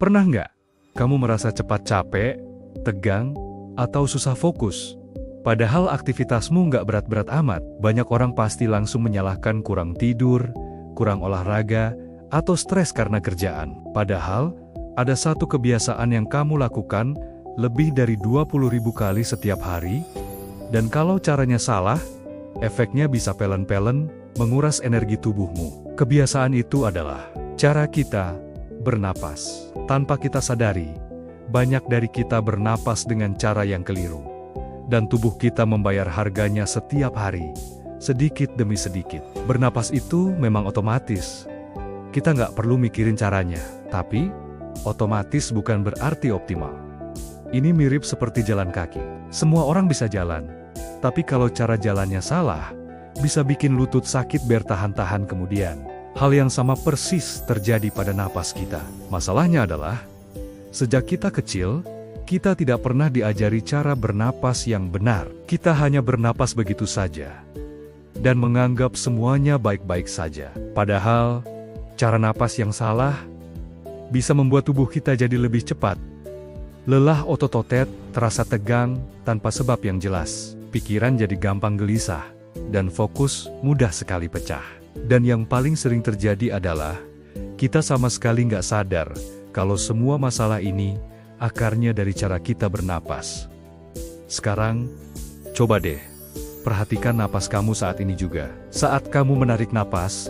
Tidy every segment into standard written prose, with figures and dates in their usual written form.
Pernah nggak kamu merasa cepat capek, tegang, atau susah fokus? Padahal aktivitasmu nggak berat-berat amat. Banyak orang pasti langsung menyalahkan kurang tidur, kurang olahraga, atau stres karena kerjaan. Padahal, ada satu kebiasaan yang kamu lakukan lebih dari 20.000 kali setiap hari, dan kalau caranya salah, efeknya bisa pelen-pelen menguras energi tubuhmu. Kebiasaan itu adalah cara kita bernapas. Tanpa kita sadari, banyak dari kita bernapas dengan cara yang keliru. Dan tubuh kita membayar harganya setiap hari, sedikit demi sedikit. Bernapas itu memang otomatis. Kita nggak perlu mikirin caranya, tapi otomatis bukan berarti optimal. Ini mirip seperti jalan kaki. Semua orang bisa jalan, tapi kalau cara jalannya salah, bisa bikin lutut sakit bertahan-tahan kemudian. Hal yang sama persis terjadi pada napas kita. Masalahnya adalah, sejak kita kecil, kita tidak pernah diajari cara bernapas yang benar. Kita hanya bernapas begitu saja, dan menganggap semuanya baik-baik saja. Padahal, cara napas yang salah bisa membuat tubuh kita jadi lebih cepat. Lelah otot-otot, terasa tegang tanpa sebab yang jelas. Pikiran jadi gampang gelisah, dan fokus mudah sekali pecah. Dan yang paling sering terjadi adalah, kita sama sekali nggak sadar kalau semua masalah ini akarnya dari cara kita bernapas. Sekarang, coba deh, perhatikan napas kamu saat ini juga. Saat kamu menarik napas,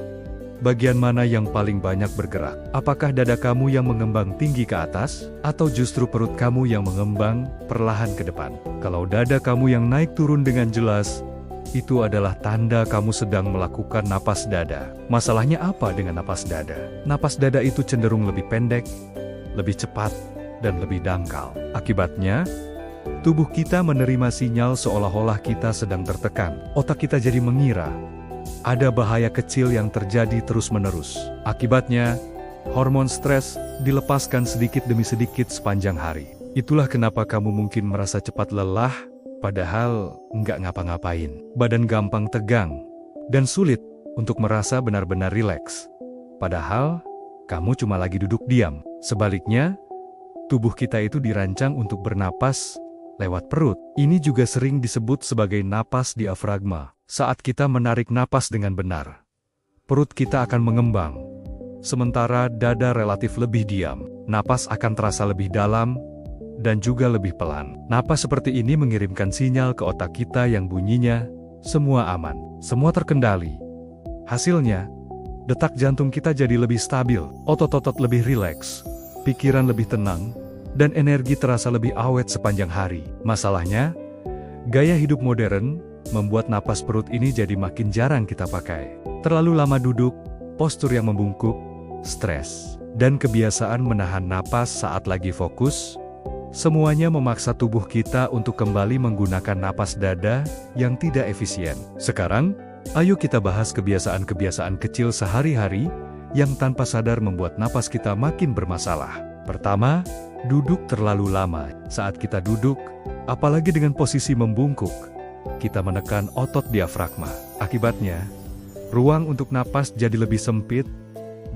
bagian mana yang paling banyak bergerak? Apakah dada kamu yang mengembang tinggi ke atas, atau justru perut kamu yang mengembang perlahan ke depan? Kalau dada kamu yang naik turun dengan jelas, itu adalah tanda kamu sedang melakukan napas dada. Masalahnya apa dengan napas dada? Napas dada itu cenderung lebih pendek, lebih cepat, dan lebih dangkal. Akibatnya, tubuh kita menerima sinyal seolah-olah kita sedang tertekan. Otak kita jadi mengira ada bahaya kecil yang terjadi terus-menerus. Akibatnya, hormon stres dilepaskan sedikit demi sedikit sepanjang hari. Itulah kenapa kamu mungkin merasa cepat lelah, padahal nggak ngapa-ngapain. Badan gampang tegang, dan sulit untuk merasa benar-benar rileks. Padahal, kamu cuma lagi duduk diam. Sebaliknya, tubuh kita itu dirancang untuk bernapas lewat perut. Ini juga sering disebut sebagai napas diafragma. Saat kita menarik napas dengan benar, perut kita akan mengembang, sementara dada relatif lebih diam. Napas akan terasa lebih dalam, dan juga lebih pelan. Napas seperti ini mengirimkan sinyal ke otak kita yang bunyinya, semua aman, semua terkendali. Hasilnya, detak jantung kita jadi lebih stabil, otot-otot lebih rileks, pikiran lebih tenang, dan energi terasa lebih awet sepanjang hari. Masalahnya, gaya hidup modern membuat napas perut ini jadi makin jarang kita pakai. Terlalu lama duduk, postur yang membungkuk, stres, dan kebiasaan menahan napas saat lagi fokus, semuanya memaksa tubuh kita untuk kembali menggunakan napas dada yang tidak efisien. Sekarang, ayo kita bahas kebiasaan-kebiasaan kecil sehari-hari yang tanpa sadar membuat napas kita makin bermasalah. Pertama, duduk terlalu lama. Saat kita duduk, apalagi dengan posisi membungkuk, kita menekan otot diafragma. Akibatnya, ruang untuk napas jadi lebih sempit,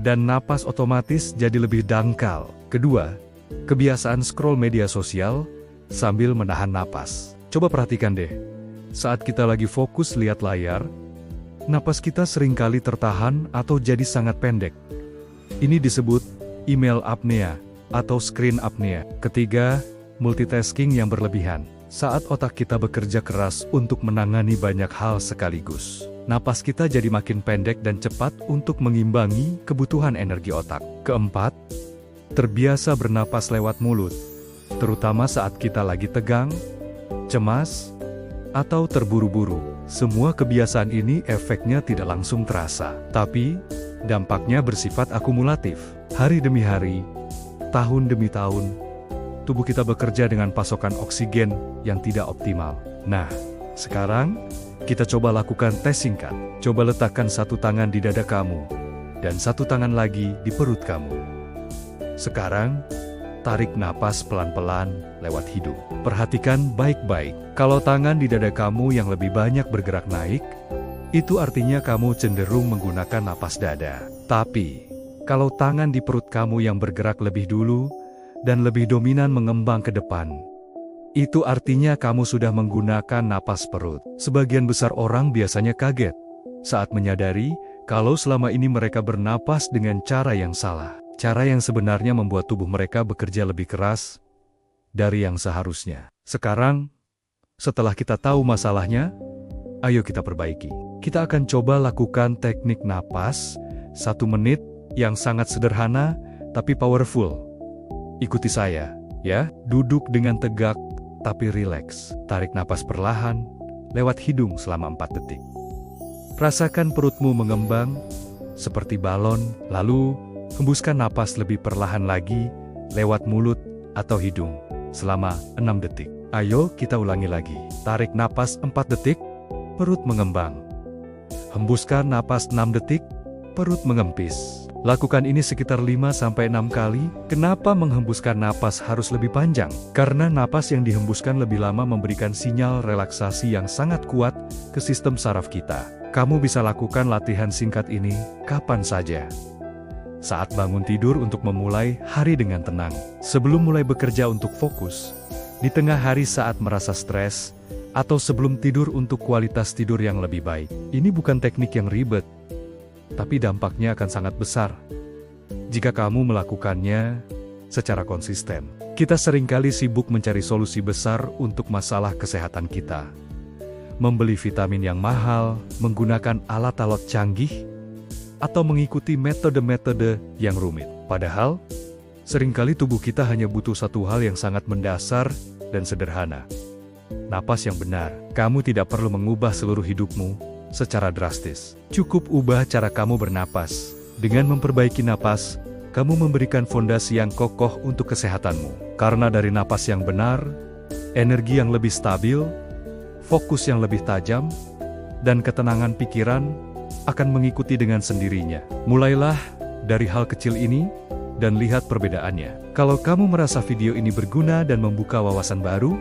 dan napas otomatis jadi lebih dangkal. Kedua, kebiasaan scroll media sosial sambil menahan napas. Coba perhatikan deh, saat kita lagi fokus lihat layar, napas kita seringkali tertahan atau jadi sangat pendek. Ini disebut email apnea atau screen apnea. Ketiga, multitasking yang berlebihan. Saat otak kita bekerja keras untuk menangani banyak hal sekaligus, napas kita jadi makin pendek dan cepat untuk mengimbangi kebutuhan energi otak. Keempat, terbiasa bernapas lewat mulut, terutama saat kita lagi tegang, cemas, atau terburu-buru. Semua kebiasaan ini efeknya tidak langsung terasa, tapi dampaknya bersifat akumulatif. Hari demi hari, tahun demi tahun, tubuh kita bekerja dengan pasokan oksigen yang tidak optimal. Nah, sekarang kita coba lakukan tes singkat. Coba letakkan satu tangan di dada kamu, dan satu tangan lagi di perut kamu. Sekarang, tarik napas pelan-pelan lewat hidung. Perhatikan baik-baik. Kalau tangan di dada kamu yang lebih banyak bergerak naik, itu artinya kamu cenderung menggunakan napas dada. Tapi, kalau tangan di perut kamu yang bergerak lebih dulu, dan lebih dominan mengembang ke depan. Itu artinya kamu sudah menggunakan napas perut. Sebagian besar orang biasanya kaget saat menyadari kalau selama ini mereka bernapas dengan cara yang salah. Cara yang sebenarnya membuat tubuh mereka bekerja lebih keras dari yang seharusnya. Sekarang, setelah kita tahu masalahnya, ayo kita perbaiki. Kita akan coba lakukan teknik napas 1 menit yang sangat sederhana tapi powerful. Ikuti saya, ya. Duduk dengan tegak tapi rileks. Tarik napas perlahan lewat hidung selama 4 detik. Rasakan perutmu mengembang seperti balon, lalu hembuskan napas lebih perlahan lagi lewat mulut atau hidung selama 6 detik. Ayo kita ulangi lagi. Tarik napas 4 detik, perut mengembang. Hembuskan napas 6 detik, perut mengempis. Lakukan ini sekitar 5-6 kali. Kenapa menghembuskan napas harus lebih panjang? Karena napas yang dihembuskan lebih lama memberikan sinyal relaksasi yang sangat kuat ke sistem saraf kita. Kamu bisa lakukan latihan singkat ini kapan saja. Saat bangun tidur untuk memulai hari dengan tenang. Sebelum mulai bekerja untuk fokus. Di tengah hari saat merasa stres, atau sebelum tidur untuk kualitas tidur yang lebih baik. Ini bukan teknik yang ribet, tapi dampaknya akan sangat besar jika kamu melakukannya secara konsisten. Kita seringkali sibuk mencari solusi besar untuk masalah kesehatan kita. Membeli vitamin yang mahal, menggunakan alat-alat canggih, atau mengikuti metode-metode yang rumit. Padahal, seringkali tubuh kita hanya butuh satu hal yang sangat mendasar dan sederhana. Napas yang benar. Kamu tidak perlu mengubah seluruh hidupmu secara drastis. Cukup ubah cara kamu bernapas. Dengan memperbaiki napas, kamu memberikan fondasi yang kokoh untuk kesehatanmu. Karena dari napas yang benar, energi yang lebih stabil, fokus yang lebih tajam, dan ketenangan pikiran akan mengikuti dengan sendirinya. Mulailah dari hal kecil ini, dan lihat perbedaannya. Kalau kamu merasa video ini berguna dan membuka wawasan baru,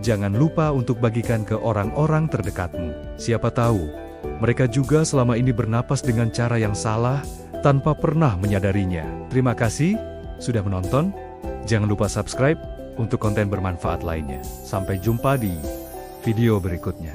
jangan lupa untuk bagikan ke orang-orang terdekatmu. Siapa tahu, mereka juga selama ini bernapas dengan cara yang salah, tanpa pernah menyadarinya. Terima kasih sudah menonton. Jangan lupa subscribe untuk konten bermanfaat lainnya. Sampai jumpa di video berikutnya.